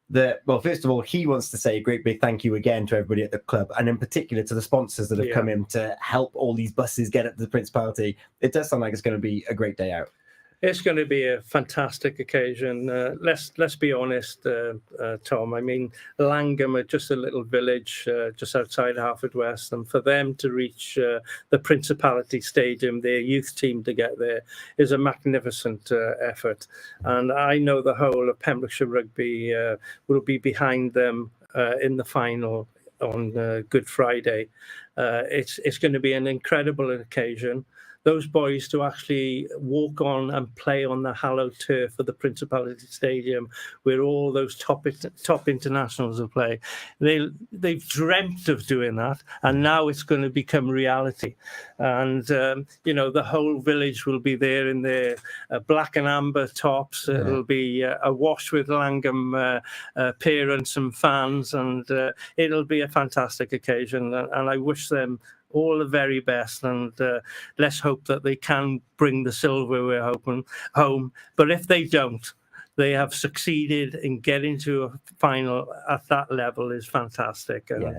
that, well, first of all, he wants to say a great big thank you again to everybody at the club, and in particular to the sponsors that have come in to help all these buses get up to the Principality. It does sound like it's going to be a great day out. It's going to be a fantastic occasion. Let's be honest, Tom. I mean, Langham are just a little village just outside Haverfordwest, and for them to reach the Principality Stadium, their youth team to get there, is a magnificent effort. And I know the whole of Pembrokeshire Rugby will be behind them in the final on Good Friday. It's going to be an incredible occasion. Those boys to actually walk on and play on the hallowed turf of the Principality Stadium, where all those top internationals will play. They've dreamt of doing that, and now it's going to become reality. And the whole village will be there in their black and amber tops. Yeah. It'll be awash with Langham parents and fans, and it'll be a fantastic occasion. And I wish them all the very best, and let's hope that they can bring the silverware home. But if they don't, they have succeeded in getting to a final at that level is fantastic, and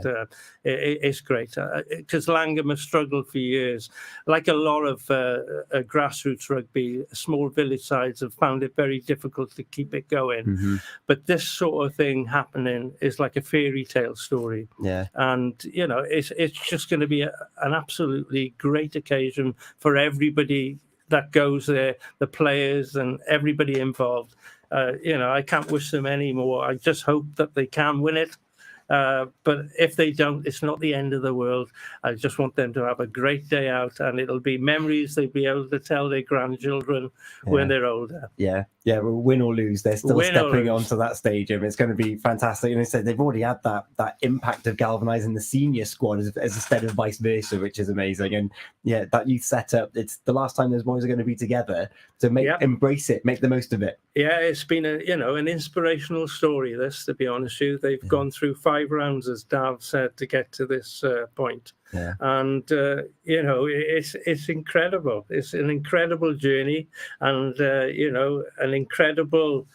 it's great because Langham have struggled for years. Like a lot of grassroots rugby, small village sides have found it very difficult to keep it going. Mm-hmm. But this sort of thing happening is like a fairy tale story. Yeah, and it's just going to be an absolutely great occasion for everybody that goes there, the players and everybody involved. I can't wish them any more. I just hope that they can win it. But if they don't, it's not the end of the world. I just want them to have a great day out, and it'll be memories they'll be able to tell their grandchildren when they're older. Yeah, well, win or lose, they're still stepping onto that stadium. It's going to be fantastic. And they said they've already had that impact of galvanising the senior squad as instead of vice versa, which is amazing. And that youth setup, it's the last time those boys are going to be together. So embrace it, make the most of it. Yeah, it's been an inspirational story, this, to be honest with you. They've gone through 5 rounds, as Dav said, to get to this point. Yeah. And, it's incredible. It's an incredible journey, and, an incredible...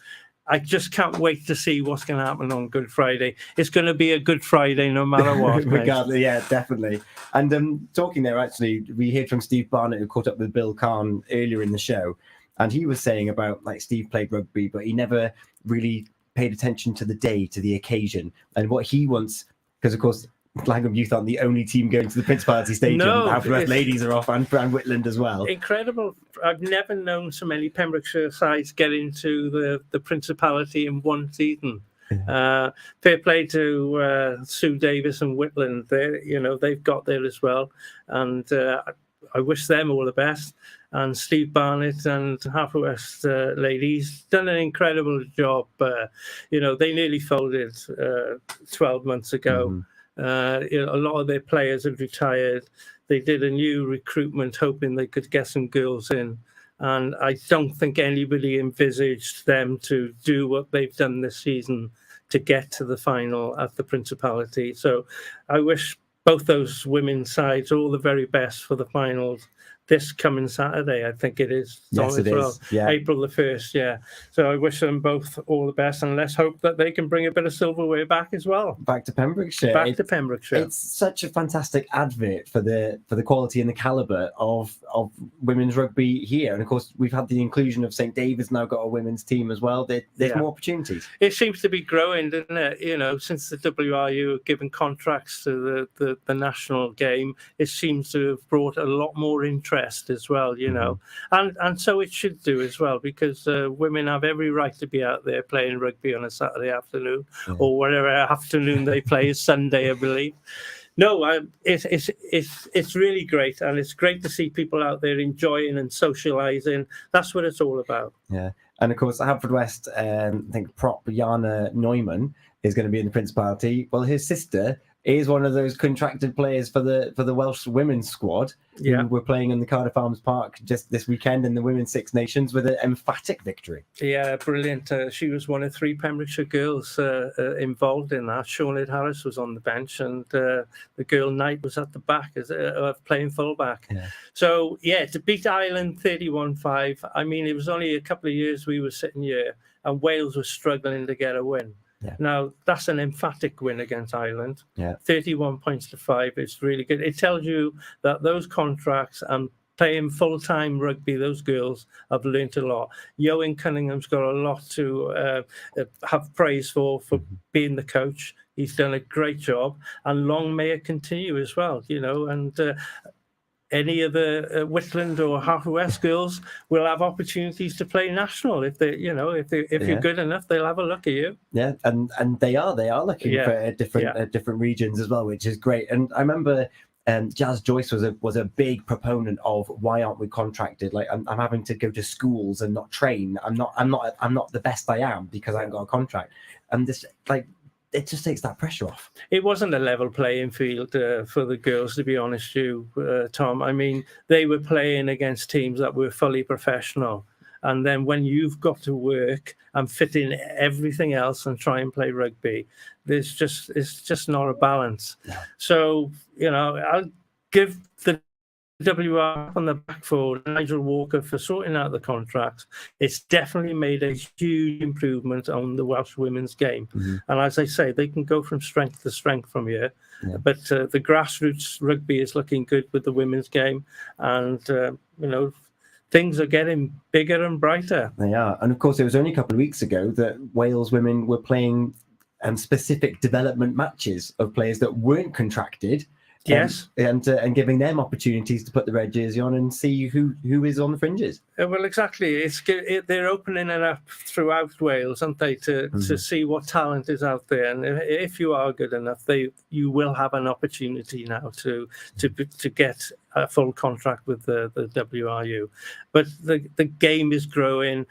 I just can't wait to see what's going to happen on Good Friday. It's going to be a Good Friday no matter what. Regardless, yeah, definitely. And talking there, actually, we heard from Steve Barnett, who caught up with Bill Kahn earlier in the show, and he was saying about, like, Steve played rugby, but he never really paid attention to the day, to the occasion, and what he wants, because, of course, Langham Youth aren't the only team going to the Principality Stadium. No, Haverfordwest ladies are off, and Whitland as well. Incredible. I've never known so many Pembrokeshire sides get into the Principality in one season. Fair play to Sue Davis and Whitland. They've got there as well, and I wish them all the best. And Steve Barnett and Haverfordwest ladies done an incredible job. They nearly folded 12 months ago. Mm-hmm. A lot of their players have retired. They did a new recruitment hoping they could get some girls in, and I don't think anybody envisaged them to do what they've done this season to get to the final at the Principality. So I wish both those women's sides all the very best for the finals this coming Saturday. I think it is. Yes, it is. Yeah. April the 1st, yeah. So I wish them both all the best, and let's hope that they can bring a bit of silverware back as well. Back to Pembrokeshire. To Pembrokeshire. It's such a fantastic advert for the quality and the calibre of women's rugby here. And of course, we've had the inclusion of St David's now got a women's team as well. There's more opportunities. It seems to be growing, doesn't it? Since the WRU have given contracts to the national game, it seems to have brought a lot more interest as well, and so it should do as well, because women have every right to be out there playing rugby on a Saturday afternoon, or whatever afternoon they play is Sunday, I believe. No, it's really great, and it's great to see people out there enjoying and socialising. That's what it's all about. Yeah, and of course, Haverfordwest, I think prop Jana Neumann is going to be in the Principality. Well, his sister is one of those contracted players for the Welsh women's squad. Yeah, we're playing in the Cardiff Arms Park just this weekend in the Women's Six Nations with an emphatic victory. Yeah, brilliant. She was one of 3 Pembrokeshire girls involved in that. Sinead Harris was on the bench, and the girl Knight was at the back as playing fullback. Yeah. So to beat Ireland 31-5. I mean, it was only a couple of years we were sitting here, and Wales was struggling to get a win. Yeah. Now, that's an emphatic win against Ireland. Yeah. 31 points to 5. It's really good. It tells you that those contracts and playing full-time rugby, those girls have learnt a lot. Eoin Cunningham's got a lot to have praise for being the coach. He's done a great job, and long may it continue as well, you know, and any of the Whitland or Haverfordwest girls will have opportunities to play national if they, you know, if you're good enough, they'll have a look at you. Yeah, and they are looking for different regions as well, which is great. And I remember Jazz Joyce was a big proponent of why aren't we contracted? Like I'm having to go to schools and not train. I'm not the best I am because I haven't got a contract. And this it just takes that pressure off. It wasn't a level playing field for the girls, to be honest with you, Tom. I mean, they were playing against teams that were fully professional. And then when you've got to work and fit in everything else and try and play rugby, it's just not a balance. No. So, you know, I'll give the WR on the back for Nigel Walker for sorting out the contracts. It's definitely made a huge improvement on the Welsh women's game. Mm-hmm. And as I say, they can go from strength to strength from here. Yeah. But the grassroots rugby is looking good with the women's game. And, you know, things are getting bigger and brighter. They are. And of course, it was only a couple of weeks ago that Wales women were playing specific development matches of players that weren't contracted. Yes, and giving them opportunities to put the red jersey on and see who is on the fringes. Well, exactly. They're opening it up throughout Wales, aren't they, to see what talent is out there. And if you are good enough, you will have an opportunity now to get a full contract with the WRU. But the game is growing.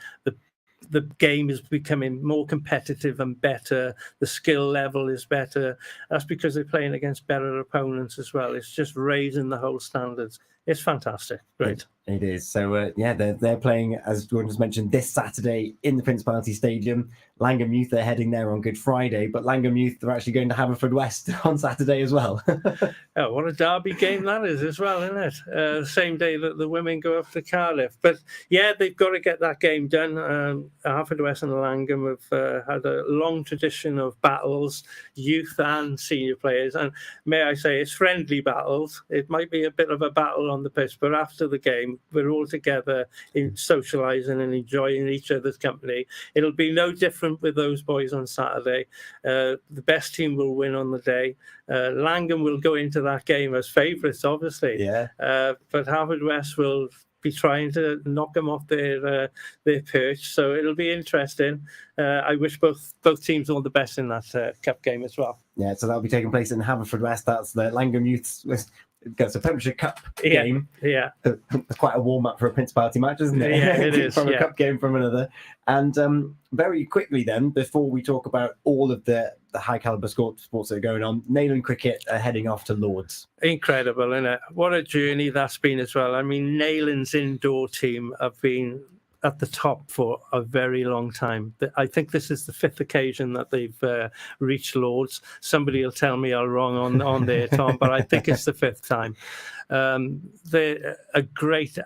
The game is becoming more competitive and better. The skill level is better. That's because they're playing against better opponents as well. It's just raising the whole standards. It's fantastic. Great. It is. So, they're playing, as Jordan just mentioned, this Saturday in the Principality Stadium. Langham Youth are heading there on Good Friday, but Langham Youth are actually going to Haverfordwest on Saturday as well. Oh, what a derby game that is as well, isn't it? Same day that the women go up to Cardiff. But, yeah, they've got to get that game done. Haverfordwest and Langham have had a long tradition of battles, youth and senior players. And may I say, it's friendly battles. It might be a bit of a battle on the pitch, but after the game, we're all together in socialising and enjoying each other's company. It'll be no different with those boys on Saturday. The best team will win on the day. Langham will go into that game as favourites, obviously. Yeah. But Haverfordwest will be trying to knock them off their perch. So it'll be interesting. I wish both teams all the best in that cup game as well. Yeah, so that'll be taking place in Haverfordwest. That's the Langham Youth's. It's a Pembrokeshire Cup game. Yeah. Quite a warm-up for a Principality match, isn't it? Yeah, it is. From a cup game from another. And very quickly then, before we talk about all of the high-caliber sports that are going on, Neyland Cricket are heading off to Lords. Incredible, isn't it? What a journey that's been as well. I mean, Neyland's indoor team have been at the top for a very long time. I think this is the 5th occasion that they've reached Lords. Somebody will tell me I'm wrong on there, Tom, but I think it's the 5th time. They're a great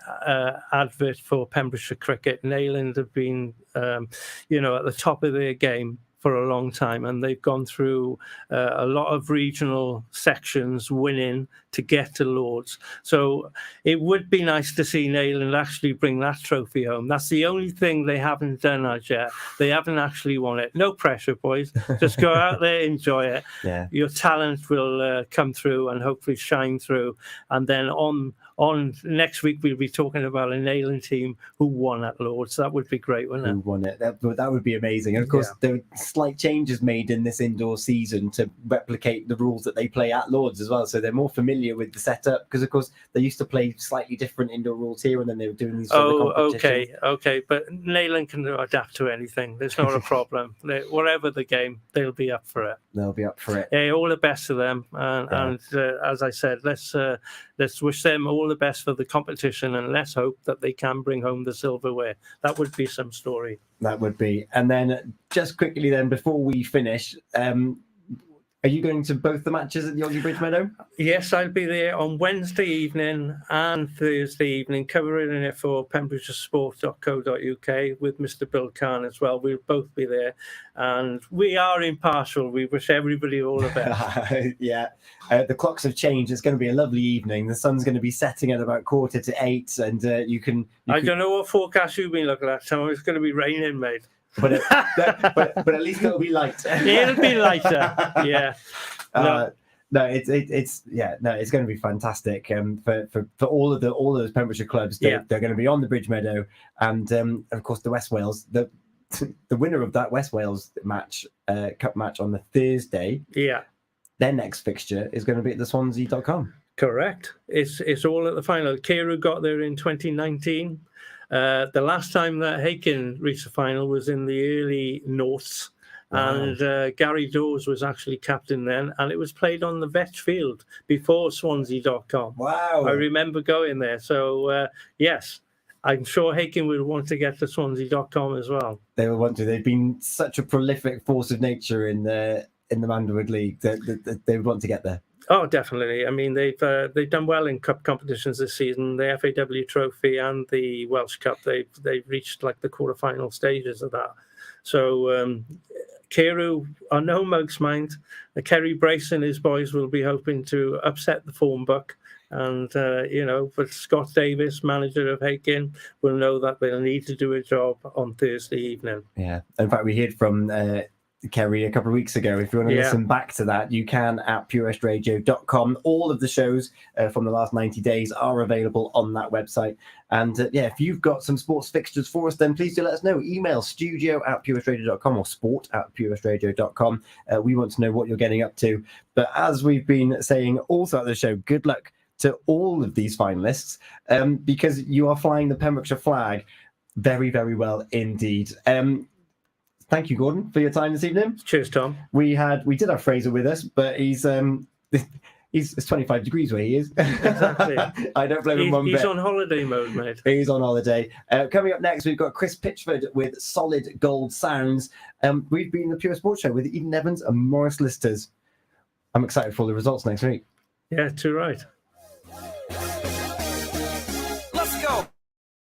advert for Pembrokeshire cricket. Neyland have been, at the top of their game for a long time, and they've gone through a lot of regional sections winning to get to Lords. So it would be nice to see Neyland actually bring that trophy home. That's the only thing they haven't done as yet. They haven't actually won it. No pressure, boys. Just go out there, enjoy it. Yeah. Your talent will come through and hopefully shine through. And then on next week, we'll be talking about a Neyland team who won at Lords. That would be great, wouldn't it? Who won it? That would be amazing. And of course, there were slight changes made in this indoor season to replicate the rules that they play at Lords as well. So they're more familiar with the setup because, of course, they used to play slightly different indoor rules here, and then they were doing these sort of competitions. Okay. But Neyland can adapt to anything. There's not a problem. Whatever the game, they'll be up for it. They'll be up for it. Yeah, all the best to them. And as I said, let's wish them all the best for the competition, and let's hope that they can bring home the silverware. That would be some story. That would be. And then just quickly then, before we finish, Are you going to both the matches at the Oggy Bridge Meadow? Yes, I'll be there on Wednesday evening and Thursday evening, covering it for pembrokeshiresport.co.uk with Mr. Bill Kahn as well. We'll both be there, and we are impartial. We wish everybody all the best. Yeah, the clocks have changed. It's going to be a lovely evening. The sun's going to be setting at about 7:45, and you can. I don't know what forecast you've been looking at, Tom. It's going to be raining, mate. But at least it'll be light. It'll be lighter. Yeah. It's going to be fantastic. For all of those Pembrokeshire clubs, they're going to be on the Bridge Meadow, and of course the West Wales, the winner of that West Wales match, cup match on the Thursday. Yeah. Their next fixture is going to be at the Swansea.com. Correct. It's all at the final. Keight got there in 2019. The last time that Hakin reached the final was in the early noughts, and Gary Dawes was actually captain then, and it was played on the Vetch Field before Swansea.com. Wow. I remember going there. So, yes, I'm sure Hakin would want to get to Swansea.com as well. They will want to. They've been such a prolific force of nature in the Manderwood League that they would want to get there. Oh, definitely. I mean, they've done well in cup competitions this season. The FAW Trophy and the Welsh Cup, they've reached like the quarterfinal stages of that. So Keight are no mug's mind. Kerry Brace and his boys will be hoping to upset the form book. And, but Scott Davis, manager of Hakin, will know that they'll need to do a job on Thursday evening. Yeah. In fact, we heard from Kerry a couple of weeks ago. If you want to listen back to that, you can at purewestradio.com. All of the shows from the last 90 days are available on that website. And if you've got some sports fixtures for us, then please do let us know. Email studio@purewestradio.com or sport@purewestradio.com. We want to know what you're getting up to. But as we've been saying all throughout the show, good luck to all of these finalists, because you are flying the Pembrokeshire flag very, very well indeed. Thank you, Gordon, for your time this evening. Cheers, Tom. We did have Fraser with us, but he's 25 degrees where he is. Exactly. I don't blame him one bit. He's on holiday mode, mate. He's on holiday. Coming up next, we've got Chris Pitchford with Solid Gold Sounds. We've been the Pure Sports Show with Eden Evans and Maurice Listers. I'm excited for all the results next week. Yeah, too right.